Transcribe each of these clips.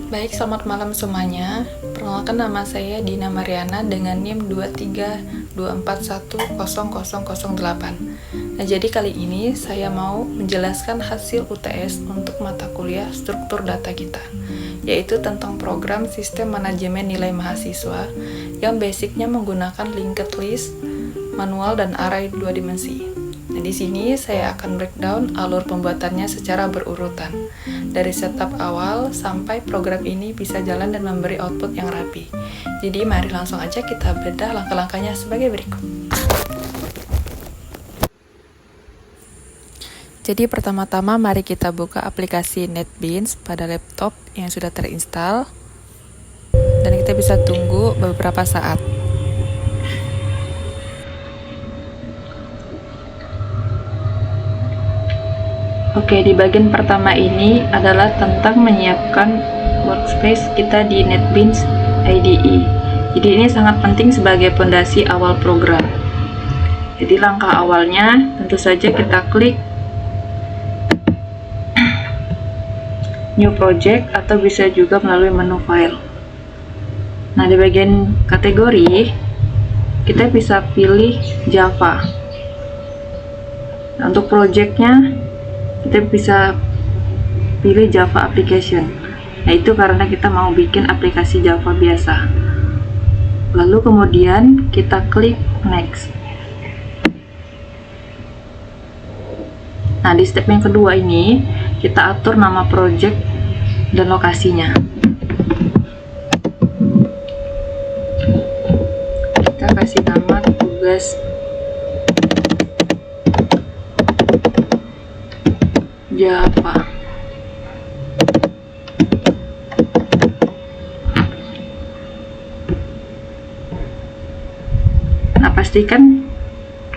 Baik, selamat malam semuanya. Perkenalkan, nama saya Dina Mariana dengan NIM 232410008. Nah, jadi kali ini saya mau menjelaskan hasil UTS untuk mata kuliah struktur data kita, yaitu tentang program sistem manajemen nilai mahasiswa yang basicnya menggunakan linked list, manual, dan array 2 dimensi. Nah, di sini saya akan breakdown alur pembuatannya secara berurutan, dari setup awal sampai program ini bisa jalan dan memberi output yang rapi. Jadi mari langsung aja kita bedah langkah-langkahnya sebagai berikut. Jadi pertama-tama mari kita buka aplikasi NetBeans pada laptop yang sudah terinstall, dan kita bisa tunggu beberapa saat. Oke, di bagian pertama ini adalah tentang menyiapkan workspace kita di NetBeans IDE. Jadi ini sangat penting sebagai fondasi awal program. Jadi langkah awalnya tentu saja kita klik New Project atau bisa juga melalui menu File. Nah, di bagian kategori kita bisa pilih Java. Nah, untuk projectnya kita bisa pilih Java Application. Nah, itu karena kita mau bikin aplikasi Java biasa. Lalu kemudian kita klik Next. Nah, di step yang kedua ini kita atur nama project dan lokasinya. Kita kasih nama tugas Java. Nah, pastikan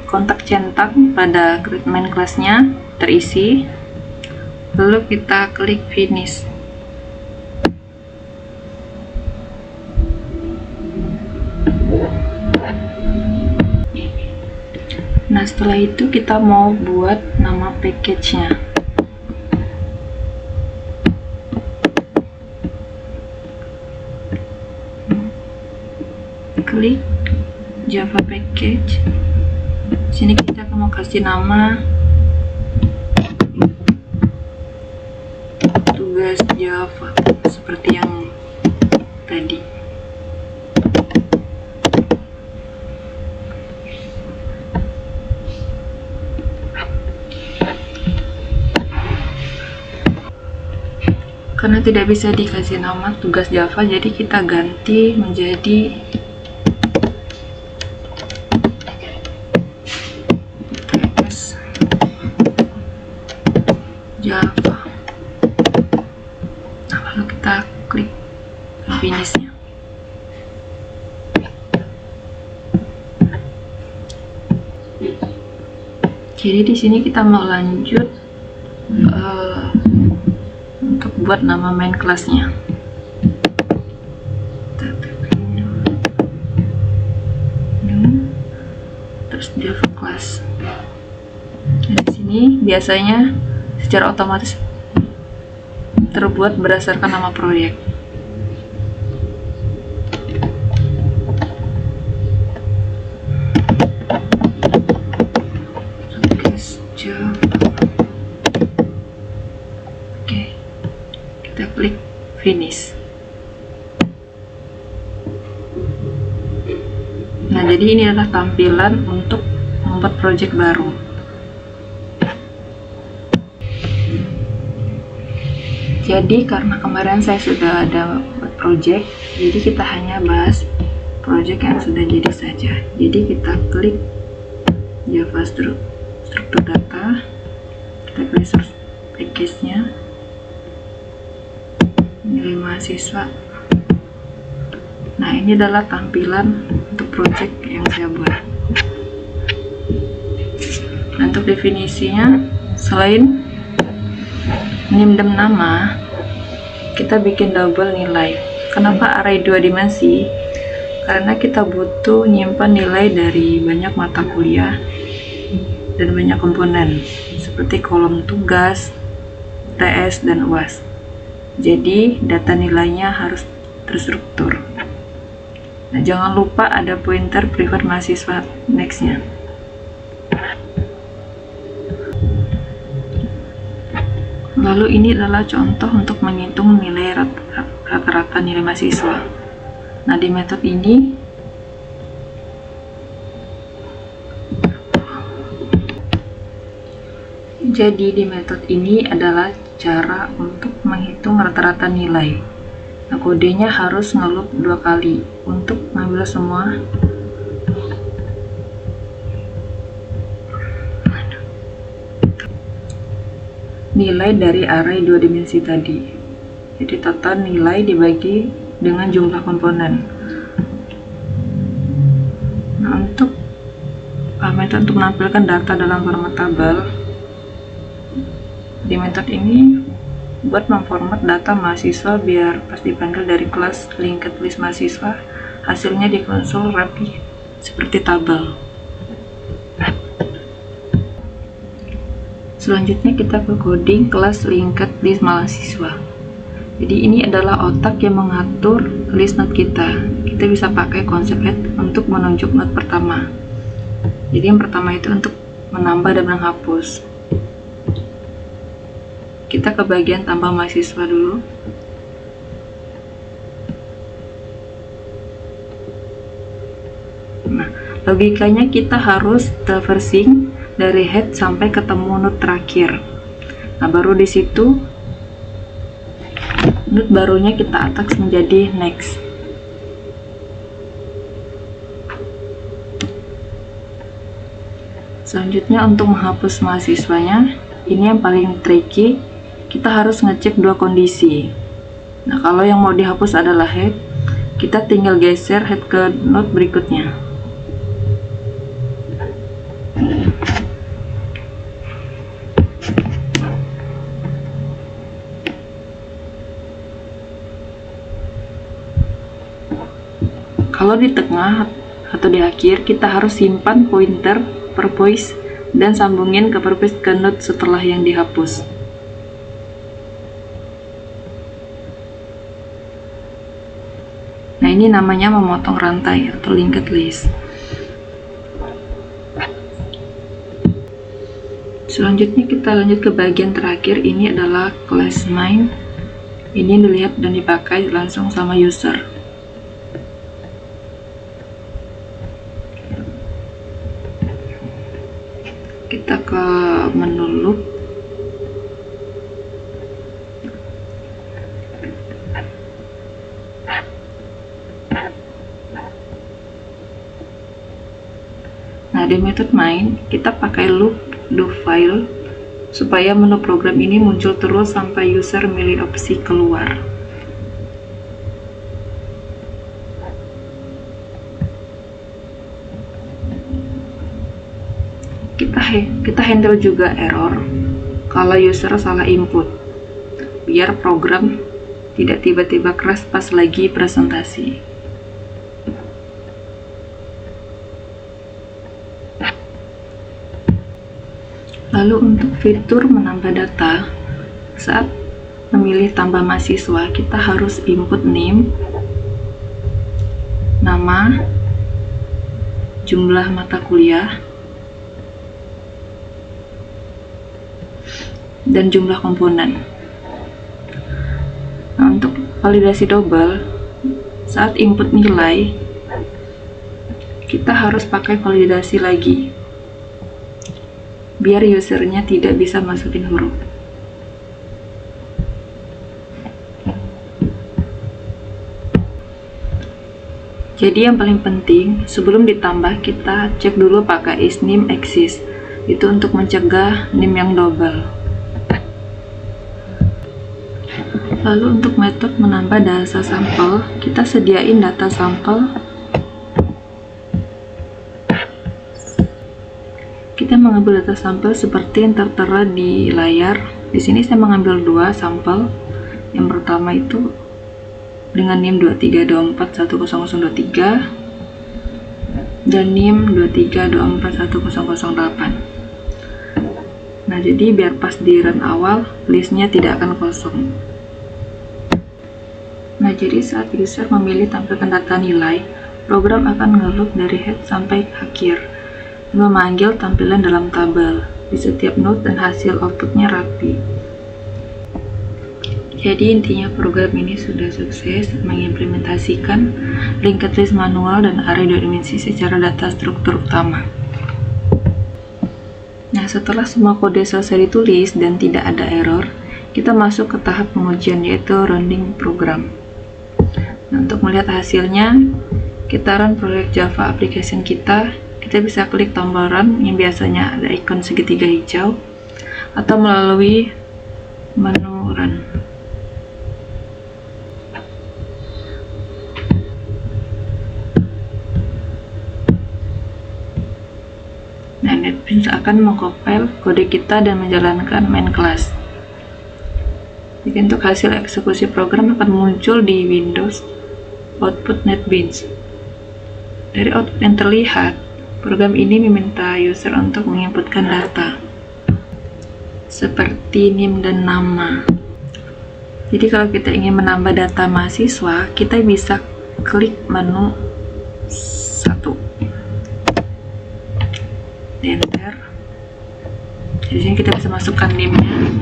kontak centang pada main kelasnya terisi, lalu kita klik Finish. Nah, setelah itu kita mau buat nama package-nya. Klik Java Package. Sini kita mau kasih nama tugas Java seperti yang tadi. Karena tidak bisa dikasih nama tugas Java, jadi kita ganti menjadi Java. Nah, lalu kita klik Finish-nya. Jadi di sini kita mau lanjut untuk buat nama main kelasnya. Terus Java class. Nah, di sini biasanya secara otomatis terbuat berdasarkan nama proyek. Oke, kita klik Finish. Nah, jadi ini adalah tampilan untuk membuat project baru. Jadi karena kemarin saya sudah ada buat project, jadi kita hanya bahas project yang sudah jadi saja. Jadi kita klik Java struktur data, kita pilih source package-nya, nilai mahasiswa. Nah, ini adalah tampilan untuk project yang saya buat. Untuk definisinya, selain NIM dan nama, kita bikin double nilai. Kenapa array 2 dimensi? Karena kita butuh nyimpan nilai dari banyak mata kuliah dan banyak komponen seperti kolom tugas, TS, dan UAS. Jadi data nilainya harus terstruktur. Nah, jangan lupa ada pointer privat mahasiswa next-nya. Lalu ini adalah contoh untuk menghitung nilai rata-rata nilai mahasiswa. Nah, di metode ini adalah cara untuk menghitung rata-rata nilai. Nah, kodenya harus ngeloop 2 kali untuk mengambil semua nilai dari array 2 dimensi tadi. Jadi total nilai dibagi dengan jumlah komponen. Nah, untuk metode untuk menampilkan data dalam format tabel, di metode ini buat memformat data mahasiswa biar pas dipanggil dari kelas linked list mahasiswa, hasilnya di konsol rapi seperti tabel. Selanjutnya kita ke coding kelas linked list mahasiswa. Jadi ini adalah otak yang mengatur list node kita. Kita bisa pakai konsep add untuk menunjuk node pertama. Jadi yang pertama itu untuk menambah dan menghapus. Kita ke bagian tambah mahasiswa dulu. Nah, logikanya kita harus traversing dari head sampai ketemu node terakhir. Nah, baru di situ node barunya kita attach menjadi next. Selanjutnya untuk menghapus mahasiswanya, ini yang paling tricky. Kita harus ngecek 2 kondisi. Nah, kalau yang mau dihapus adalah head, kita tinggal geser head ke node berikutnya. Kalau di tengah atau di akhir, kita harus simpan pointer purpose dan sambungin ke purpose ke node setelah yang dihapus. Nah, ini namanya memotong rantai atau linked list. Selanjutnya kita lanjut ke bagian terakhir. Ini adalah class main. Ini dilihat dan dipakai langsung sama user. Kita ke menu loop. Nah, di metode main kita pakai loop do file supaya menu program ini muncul terus sampai user milih opsi keluar. Kita handle juga error kalau user salah input, biar program tidak tiba-tiba crash pas lagi presentasi. Lalu untuk fitur menambah data, saat memilih tambah mahasiswa, kita harus input name, nama, jumlah mata kuliah, dan jumlah komponen. Nah, untuk validasi double, saat input nilai, kita harus pakai validasi lagi, biar usernya tidak bisa masukin huruf. Jadi yang paling penting, sebelum ditambah kita cek dulu pakai isName exist. Itu untuk mencegah name yang double. Lalu untuk metode menambah data sampel, kita sediain data sampel. Kita mengambil data sampel seperti yang tertera di layar. Di sini saya mengambil 2 sampel. Yang pertama itu dengan NIM 23241003 dan NIM 23241008. Nah, jadi biar pas di run awal listnya tidak akan kosong. Nah, jadi saat user memilih tampilkan data nilai, program akan nge-loop dari head sampai akhir, dan memanggil tampilan dalam tabel. Di setiap node dan hasil outputnya rapi. Jadi intinya program ini sudah sukses mengimplementasikan linked list manual dan array dua dimensi secara data struktur utama. Nah, setelah semua kode selesai ditulis dan tidak ada error, kita masuk ke tahap pengujian, yaitu running program. Nah, untuk melihat hasilnya, kita run proyek Java application kita bisa klik tombol run yang biasanya ada ikon segitiga hijau, atau melalui menu run. Nah, NetBeans akan mengcompile kode kita dan menjalankan main class. Jadi untuk hasil eksekusi program akan muncul di Windows output NetBeans. Dari output yang terlihat, program ini meminta user untuk menginputkan data seperti NIM dan nama. Jadi kalau kita ingin menambah data mahasiswa, kita bisa klik menu 1, enter. Di sini kita bisa masukkan NIM-nya.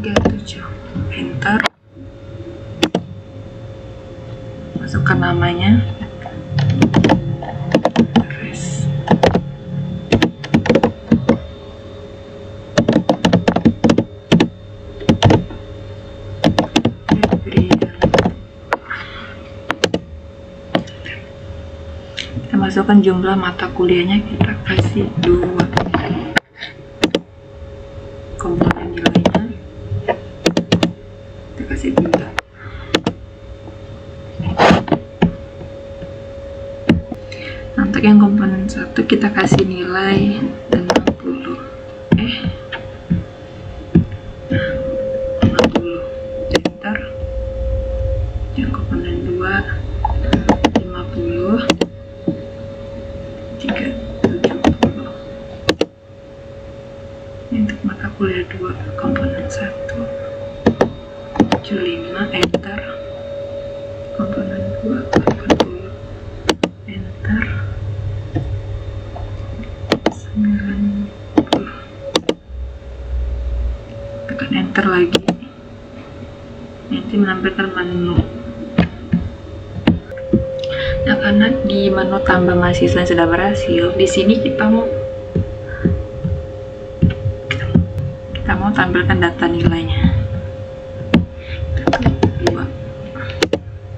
37, enter, masukkan namanya, terus kita masukkan jumlah mata kuliahnya, kita kasih 2, komponen nilainya kita kasih 3. Nah, untuk yang komponen 1 kita kasih nilai 60, 60, enter. Yang komponen 2 50, 3, 70. Untuk mata kuliah 2 komponen 1 75, enter. Komponen 2 80, enter. 90, tekan enter lagi, nanti menampilkan menu. Nah, karena di menu tambah mahasiswa yang sudah berhasil, di sini kita mau tampilkan data nilainya. Kita klik 2,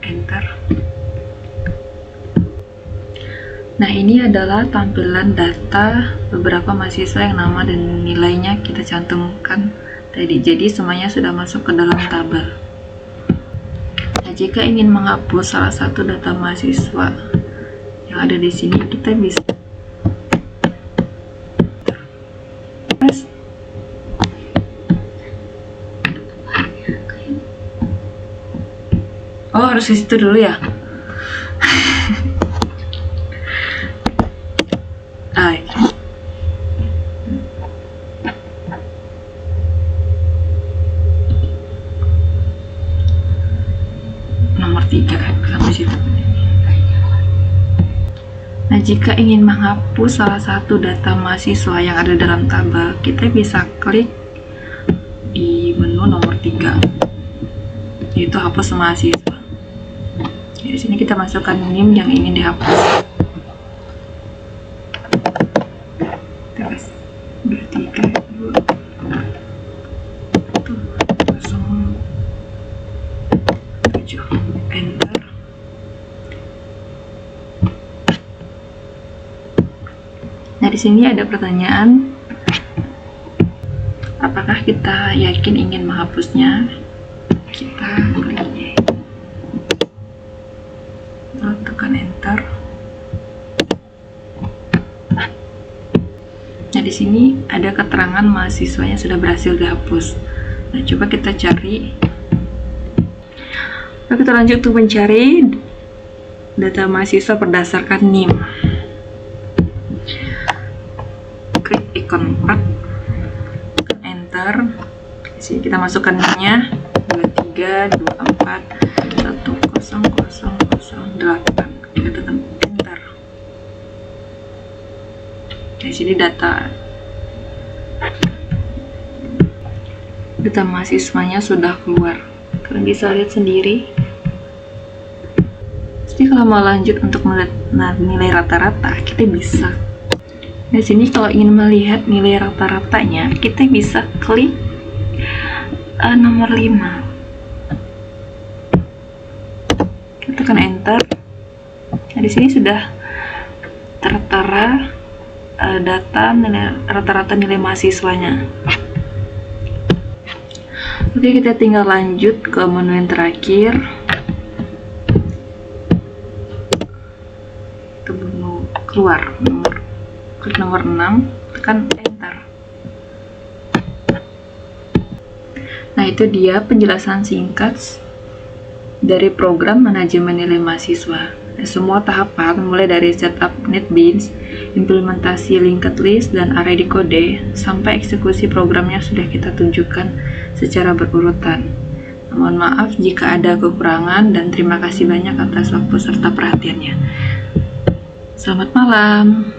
enter. Nah, ini adalah tampilan data beberapa mahasiswa yang nama dan nilainya kita cantumkan tadi. Jadi semuanya sudah masuk ke dalam tabel. Nah, jika ingin menghapus salah satu data mahasiswa yang ada di sini, kita bisa harus ke situ dulu ya. Nomor 3 sampai situ. Nah, jika ingin menghapus salah satu data mahasiswa yang ada dalam tabel, kita bisa klik di menu nomor 3, yaitu hapus mahasiswa. Di sini kita masukkan NIM yang ingin dihapus. Terus 23, 2, 7, enter. Nah, di sini ada pertanyaan, apakah kita yakin ingin menghapusnya? Kita klik Y, lalu tekan enter. Nah, di sini ada keterangan mahasiswanya sudah berhasil dihapus. Nah, coba kita cari. Kita lanjut untuk mencari data mahasiswa berdasarkan NIM. tekan 4, tekan enter. Di sini kita masukkan NIM-nya 2324100008. Kita tekan enter. Di sini data mahasiswanya sudah keluar. Kalian bisa lihat sendiri. Jadi kalau mau lanjut untuk melihat nilai rata-rata, kita bisa. Di sini kalau ingin melihat nilai rata-ratanya, kita bisa klik nomor 5. Kita tekan enter. Nah, di sini sudah tertera data rata-rata nilai mahasiswanya. Oke, kita tinggal lanjut ke menu yang terakhir. Kita menu keluar, klik nomor 6, tekan enter. Nah, itu dia penjelasan singkat dari program manajemen nilai mahasiswa. Semua tahapan mulai dari setup NetBeans, implementasi linked list dan array decode sampai eksekusi programnya sudah kita tunjukkan secara berurutan. Mohon maaf jika ada kekurangan dan terima kasih banyak atas waktu serta perhatiannya. Selamat malam.